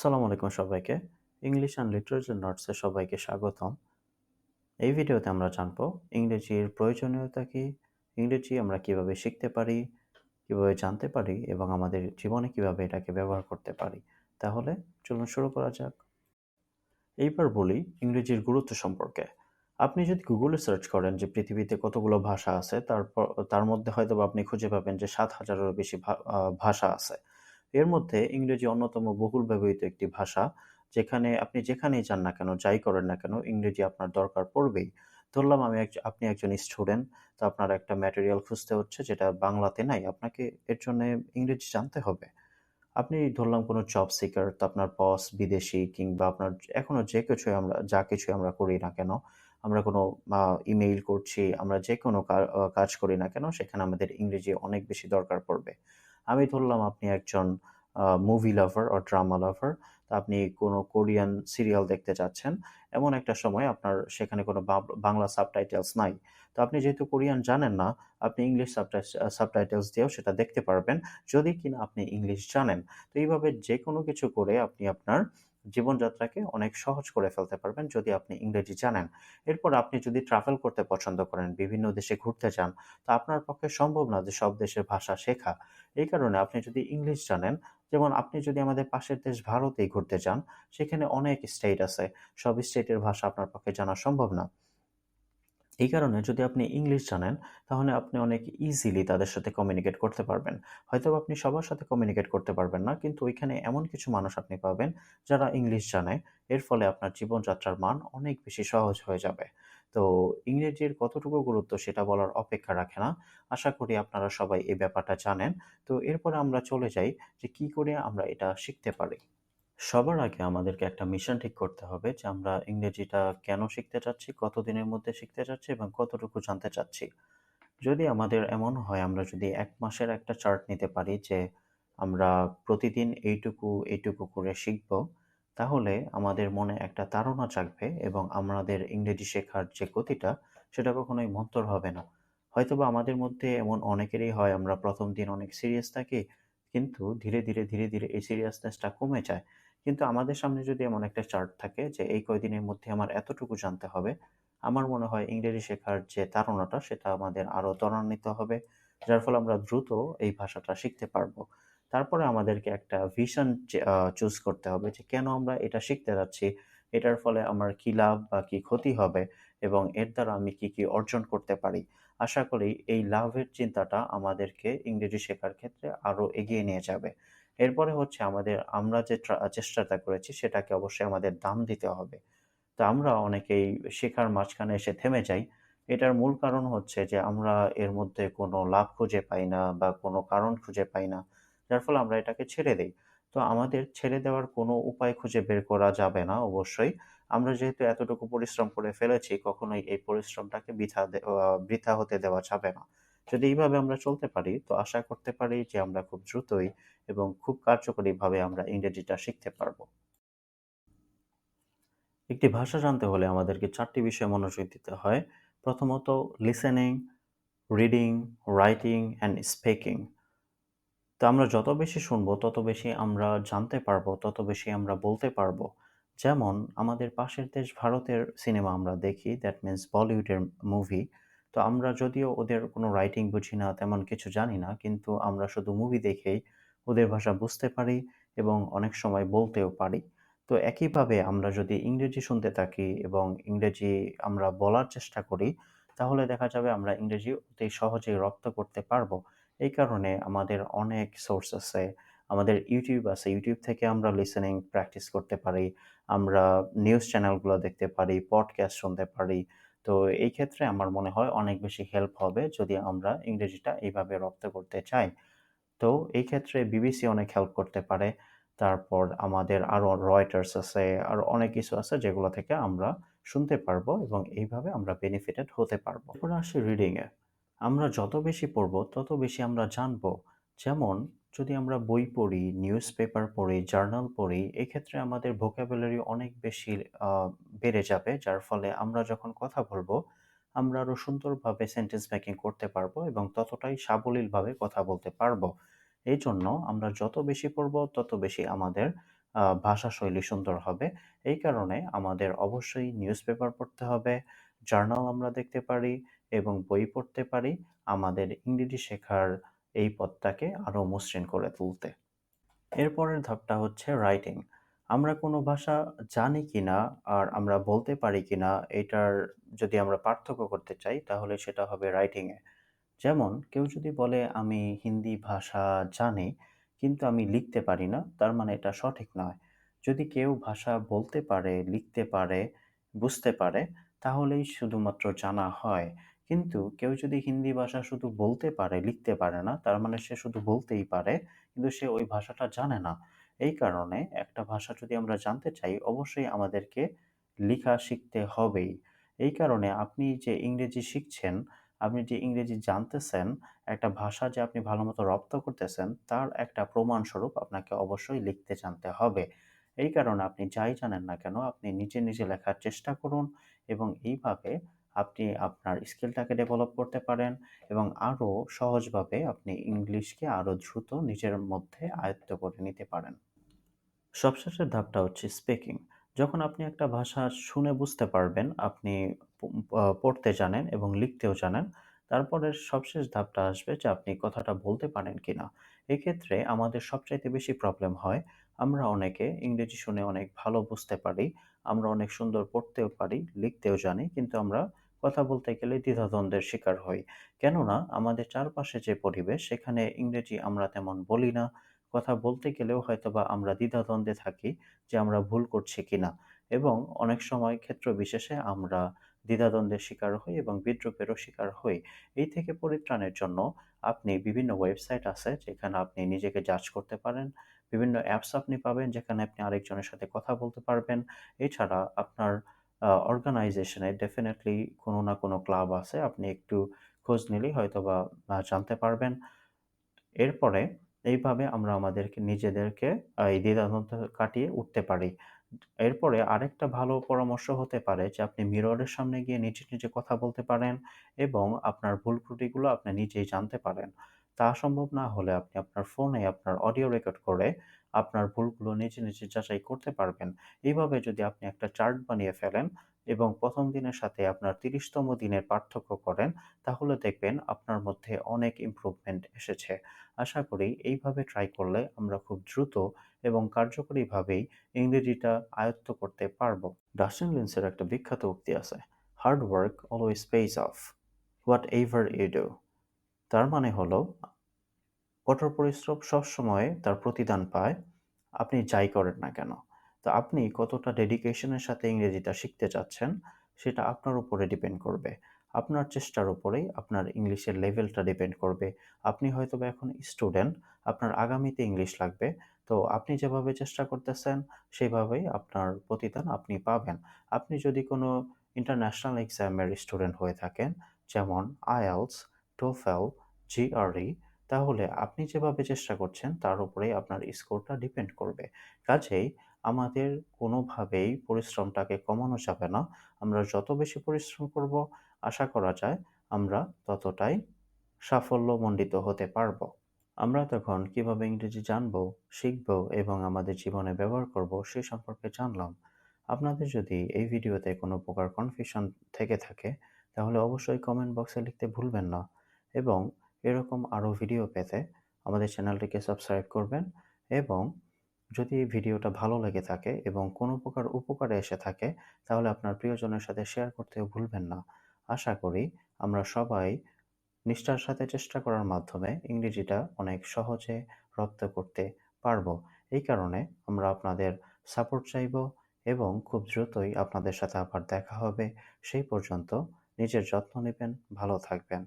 আসসালামু আলাইকুম সবাইকে। ইংলিশ অ্যান্ড লিটারেচার নোটসে সবাইকে স্বাগতম। এই ভিডিওতে আমরা জানব ইংরেজির প্রয়োজনীয়তা কী, ইংরেজি আমরা কিভাবে শিখতে পারি, কিভাবে জানতে পারি এবং আমাদের জীবনে কিভাবে এটাকে ব্যবহার করতে পারি। তাহলে চলুন শুরু করা যাক। এইবার বলি ইংরেজির গুরুত্ব সম্পর্কে। আপনি যদি গুগলে সার্চ করেন যে পৃথিবীতে কতগুলো ভাষা আছে, তার মধ্যে হয়তোবা আপনি খুঁজে পাবেন যে ৭,০০০-এরও বেশি ভাষা আছে। এর মধ্যে ইংরেজি অন্যতম বহুল ব্যবহৃত একটি ভাষা, যেখানে আপনি যেখানেই যান না কেন, যাই করেন না কেন, ইংরেজি আপনার দরকার পড়বেই। ধরলাম আপনি একজন স্টুডেন্ট, তো আপনার একটা ম্যাটেরিয়াল খুঁজতে হচ্ছে যেটা বাংলাতে নাই। আপনাকে এর জন্যে ইংরেজি জানতে হবে। আপনি ধরলাম কোনো জব সিকার, তো আপনার বস বিদেশী কিংবা আপনার এখনো যা কিছুই আমরা করি না কেন, আমরা কোনো আ ইমেইল করছি, আমরা যেকোনো কাজ করি না কেন, সেখানে আমাদের ইংরেজি অনেক বেশি দরকার পড়বে। আমি ধরলাম আপনি একজন মুভি লাভার অর ড্রামা লাভার। তো আপনি কোনো কোরিয়ান সিরিয়াল দেখতে চাচ্ছেন। এমন একটা সময় আপনার সেখানে কোনো বাংলা সাবটাইটেলস নাই। তো আপনি যেহেতু কোরিয়ান জানেন না, আপনি ইংলিশ সাবটাইটেলস দিয়েও সেটা দেখতে পারবেন, যদি কিনা আপনি ইংলিশ জানেন। তো এইভাবে যেকোনো কিছু করে আপনি আপনার জীবনযাত্রাকে অনেক সহজ করে ফেলতে পারবেন যদি আপনি ইংরেজি জানেন। এরপর আপনি যদি ট্রাভেল করতে পছন্দ করেন, বিভিন্ন দেশে ঘুরতে চান, তো আপনার পক্ষে সম্ভব না যে সব দেশের ভাষা শেখা। এই কারণে আপনি যদি ইংলিশ জানেন, যেমন আপনি যদি আমাদের পাশের দেশ ভারতেই ঘুরতে যান, সেখানে অনেক স্টেট আছে। সব স্টেটের ভাষা আপনার পক্ষে জানা সম্ভব না। এই কারণে যদি আপনি ইংলিশ জানেন, তাহলে আপনি অনেক ইজিলি তাদের সাথে কমিউনিকেট করতে পারবেন। হয়তোবা আপনি সবার সাথে কমিউনিকেট করতে পারবেন না, কিন্তু ওইখানে এমন কিছু মানুষ আপনি পাবেন যারা ইংলিশ জানে। এর ফলে আপনার জীবনযাত্রার মান অনেক বেশি সহজ হয়ে যাবে। তো ইংরেজির কতটুকু গুরুত্ব সেটা বলার অপেক্ষা রাখে না। আশা করি আপনারা সবাই এই ব্যাপারটা জানেন। তো এরপরে আমরা চলে যাই যে কি করে আমরা এটা শিখতে পারি। সবার আগে আমাদেরকে একটা মিশন ঠিক করতে হবে যে আমরা ইংরেজিটা কেন শিখতে চাচ্ছি, কতদিনের মধ্যে শিখতে চাচ্ছি এবং কতটুকু জানতে চাচ্ছি। যদি আমাদের এমন হয় আমরা যদি ১ মাসের একটা চার্ট নিতে পারি যে আমরা প্রতিদিন এইটুকু করে শিখব, তাহলে আমাদের মনে একটা তাড়না জাগবে এবং আমাদের ইংরেজি শেখার যে গতিটা সেটা কখনোই মন্থর হবে না। হয়তোবা আমাদের মধ্যে এমন অনেকেরই হয় আমরা ১ম দিন অনেক সিরিয়াস থাকি, কিন্তু ধীরে ধীরে এই সিরিয়াসনেসটা কমে যায়। কিন্তু আমাদের সামনে যদি এমন একটা চার্ট থাকে যে এই কয়দিনের মধ্যে আমার এতটুকু জানতে হবে, আমার মনে হয় ইংরেজি শেখার যে তাড়নাটা সেটা আমাদের আরো ত্বরান্বিত হবে। যার ফলে আমরা দ্রুত এই ভাষাটা শিখতে পারবো। তারপরে আমাদেরকে একটা ভিশন চুজ করতে হবে যে কেন আমরা এটা শিখতে যাচ্ছি? এটার ফলে আমার কি লাভ বা কি ক্ষতি হবে এবং এর দ্বারা আমি কি অর্জন করতে পারি? আশা করি এই লাভের চিন্তাটা আমাদেরকে ইংরেজি শেখার ক্ষেত্রে আরো এগিয়ে নিয়ে যাবে। এরপরে হচ্ছে আমরা যে চেষ্টাটা করেছি সেটাকে অবশ্যই আমাদের দাম দিতে হবে। তো আমরা অনেকেই শেখার মাঝখানে এসে থেমে যাই। এটার মূল কারণ হচ্ছে যে আমরা এর মধ্যে কোনো লাভ খুঁজে পাই না বা কোনো কারণ খুঁজে পাই না। যার ফলে আমরা এটাকে ছেড়ে দেই। তো আমাদের ছেড়ে দেওয়ার কোনো উপায় খুঁজে বের করা যাবে না অবশ্যই। আমরা যেহেতু এতটুকু পরিশ্রম করে ফেলেছি, কখনোই এই পরিশ্রমটাকে বৃথা হতে দেওয়া যাবে না। যদি এইভাবে আমরা চলতে পারি, তো আশা করতে পারি যে আমরা খুব দ্রুতই এবং খুব কার্যকরীভাবে আমরা ইংরেজিটা শিখতে পারব। একটি ভাষা জানতে হলে আমাদেরকে ৪ টি বিষয়ে মনোযোগ দিতে হয়। প্রথমত listening, reading, writing and speaking. তো আমরা যত বেশি শুনবো, তত বেশি আমরা জানতে পারবো, তত বেশি আমরা বলতে পারবো। যেমন আমাদের পাশের দেশ ভারতের সিনেমা আমরা দেখি, দ্যাট মিনস বলিউডের মুভি। তো আমরা যদিও ওদের কোনো রাইটিং বুঝি না, তেমন কিছু জানি না, কিন্তু আমরা শুধু মুভি দেখেই ওদের ভাষা বুঝতে পারি এবং অনেক সময় বলতেও পারি। তো একইভাবে আমরা যদি ইংরেজি শুনতে থাকি এবং ইংরেজি আমরা বলার চেষ্টা করি, তাহলে দেখা যাবে আমরা ইংরেজি অতি সহজেই রপ্ত করতে পারবো। এই কারণে আমাদের অনেক সোর্স আছে। আমাদের YouTube আছে। YouTube থেকে আমরা লিসেনিং প্র্যাকটিস করতে পারি। আমরা নিউজ চ্যানেলগুলো দেখতে পারি, পডকাস্ট শুনতে পারি। তো এই ক্ষেত্রে আমার মনে হয় অনেক বেশি হেল্প হবে যদি আমরা ইংরেজিটা এইভাবে রপ্ত করতে চাই। তো এই ক্ষেত্রে বিবিসি অনেক হেল্প করতে পারে। তারপর আমাদের আরো রয়টার্স আছে, আরো অনেক কিছু আছে যেগুলো থেকে আমরা শুনতে পারবো এবং এইভাবে আমরা বেনিফিটেড হতে পারবো। এরপরে আসি রিডিং এ। আমরা যত বেশি পড়বো, তত বেশি আমরা জানবো। যেমন যদি আমরা বই পড়ি, নিউজ পেপার পড়ি, জার্নাল পড়ি, এক্ষেত্রে আমাদের ভোকাবুলারি অনেক বেশি আ বেড়ে যাবে। যার ফলে আমরা যখন কথা বলবো, আমরা আরো সুন্দরভাবে সেন্টেন্স মেকিং করতে পারবো এবং ততটাই সাবলীলভাবে কথা বলতে পারবো। এইজন্য আমরা যত বেশি পড়বো, তত বেশি আমাদের ভাষাশৈলী সুন্দর হবে। এই কারণে আমাদের অবশ্যই নিউজপেপার পড়তে হবে, জার্নাল আমরা দেখতে পারি এবং বই পড়তে পারি আমাদের ইংরেজি শেখার এই পথটাকে আরও মসৃণ করে তুলতে। এরপরের ধাপটা হচ্ছে রাইটিং। আমরা কোনো ভাষা জানি কিনা আর আমরা বলতে পারি কিনা এটার যদি আমরা পার্থক্য করতে চাই তাহলে সেটা হবে রাইটিংয়ে। যেমন কেউ যদি বলে আমি হিন্দি ভাষা জানি কিন্তু আমি লিখতে পারি না, তার মানে এটা সঠিক নয়। যদি কেউ ভাষা বলতে পারে, লিখতে পারে, বুঝতে পারে তাহলেই শুধুমাত্র জানা হয়। কিন্তু কেউ যদি হিন্দি ভাষা শুধু বলতে পারে, লিখতে পারে না, তার মানে সে শুধু বলতেই পারে কিন্তু সে ওই ভাষাটা জানে না। এই কারণে একটা ভাষা যদি আমরা জানতে চাই অবশ্যই আমাদেরকে লিখা শিখতে হবেই। এই কারণে আপনি যে ইংরেজি শিখছেন, আপনি যে ইংরেজি জানতেছেন, একটা ভাষা যে আপনি ভালোমতো রপ্ত করতেছেন, তার একটা প্রমাণস্বরূপ আপনাকে অবশ্যই লিখতে জানতে হবে। এই কারণে আপনি যাই জানেন না কেন, আপনি নিজে, নিজে লেখার চেষ্টা করুন এবং এইভাবে আপনি আপনার স্কিলটাকে ডেভেলপ করতে পারেন এবং আরও সহজভাবে আপনি ইংলিশকে আরও দ্রুত নিজের মধ্যে আয়ত্ত করে নিতে পারেন। সবশেষের ধাপটা হচ্ছে স্পিকিং। যখন আপনি একটা ভাষা শুনে বুঝতে পারবেন, আপনি প পড়তে জানেন এবং লিখতেও জানেন, তারপরের সবশেষ ধাপটা আসবে যে আপনি কথাটা বলতে পারেন কিনা। এক্ষেত্রে আমাদের সবচাইতে বেশি প্রবলেম হয়, আমরা অনেকে ইংরেজি শুনে অনেক ভালো বুঝতে পারি, আমরা অনেক সুন্দর পড়তেও পারি, লিখতেও জানি, কিন্তু আমরা কথা বলতে গেলে দ্বিধাদ্বন্দ্বের শিকার হই। কেননা আমাদের চারপাশে যে পরিবেশ সেখানে ইংরেজি আমরা তেমন বলি না, কথা বলতে গেলেও হয়তোবা আমরা দ্বিধাদ্বন্দ্বে থাকি যে আমরা ভুল করছি কিনা এবং অনেক সময় ক্ষেত্র বিশেষে আমরা দ্বিধাদ্বন্দ্বের শিকার হই এবং বিদ্রূপেরও শিকার হই। এই থেকে পরিত্রাণের জন্য আপনি বিভিন্ন ওয়েবসাইট আছে যেখানে আপনি নিজেকে জাজ করতে পারেন। বিভিন্ন অ্যাপস আপনি পাবেন যেখানে আপনি আরেকজনের সাথে কথা বলতে পারবেন। এছাড়া আপনার অর্গানাইজেশনে ডেফিনিটলি কোনো না কোনো ক্লাব আছে। আপনি একটু খোঁজ নিলেই হয়তোবা জানতে পারবেন। এরপরে এইভাবে আমরা আমাদেরকে নিজেদেরকে এই দ্বিধাদ্বন্দ্ব কাটিয়ে উঠতে পারি। এরপরে আরেকটা ভালো পরামর্শ হতে পারে যে আপনি মিররের সামনে গিয়ে নিজে, নিজে কথা বলতে পারেন এবং আপনার ভুল ত্রুটিগুলো আপনি নিজেই জানতে পারেন। তা সম্ভব না হলে আপনি আপনার ফোনে আপনার অডিও রেকর্ড করে আপনার ভুলগুলো নিজে, নিজে যাচাই করতে পারবেন। এইভাবে যদি আপনি একটা চার্ট বানিয়ে ফেলেন এবং ১ম দিনের সাথে আপনার ৩০তম দিনের পার্থক্য করেন, তাহলে দেখবেন আপনার মধ্যে অনেক ইমপ্রুভমেন্ট এসেছে। আশা করি এইভাবে ট্রাই করলে আমরা খুব দ্রুত এবং কার্যকরীভাবেই ইংরেজিটা আয়ত্ত করতে পারবো। ডাস্টিন লিন্সের একটা বিখ্যাত উক্তি আছে, hard work always pays off, whatever you do. তার মানে হলো কঠোর পরিশ্রম সবসময় তার প্রতিদান পায়, আপনি যাই করেন না কেন। তো আপনি কতটা ডেডিকেশনের সাথে ইংরেজিটা শিখতে চাচ্ছেন, সেটা আপনার উপরে ডিপেন্ড করবে। আপনার চেষ্টার উপরেই আপনার ইংলিশের লেভেলটা ডিপেন্ড করবে। আপনি হয়তোবা এখন স্টুডেন্ট, আপনার আগামীতে ইংলিশ লাগবে। তো আপনি যেভাবে চেষ্টা করতেছেন, সেভাবেই আপনার প্রতিদান আপনি পাবেন। আপনি যদি কোনো ইন্টারন্যাশনাল এক্সামের স্টুডেন্ট হয়ে থাকেন, যেমন IELTS, TOEFL, GRE, তাহলে আপনি যেভাবে চেষ্টা করছেন তার উপরেই আপনার স্কোরটা ডিপেন্ড করবে। কাজেই আমাদের কোনোভাবেই পরিশ্রমটাকে কমানো যাবে না। আমরা যত বেশি পরিশ্রম করব, আশা করা যায় আমরা ততটাই সাফল্যমণ্ডিত হতে পারব। আমরা তখন কিভাবে ইংরেজি জানবো, শিখবো এবং আমাদের জীবনে ব্যবহার করব সে সম্পর্কে জানলাম। আপনাদের যদি এই ভিডিওতে কোনো প্রকার কনফিউশন থেকে থাকে তাহলে অবশ্যই কমেন্ট বক্সে লিখতে ভুলবেন না এবং এরকম আরও ভিডিও পেতে আমাদের চ্যানেলটিকে সাবস্ক্রাইব করবেন এবং যদি এই ভিডিওটা ভালো লেগে থাকে এবং কোনো প্রকার উপকারে এসে থাকে তাহলে আপনার প্রিয়জনের সাথে শেয়ার করতেও ভুলবেন না। আশা করি আমরা সবাই নিষ্ঠার সাথে চেষ্টা করার মাধ্যমে ইংরেজিটা অনেক সহজে রপ্ত করতে পারবো। এই কারণে আমরা আপনাদের সাপোর্ট চাইবো এবং খুব দ্রুতই আপনাদের সাথে আবার দেখা হবে। সেই পর্যন্ত নিজের যত্ন নেবেন, ভালো থাকবেন।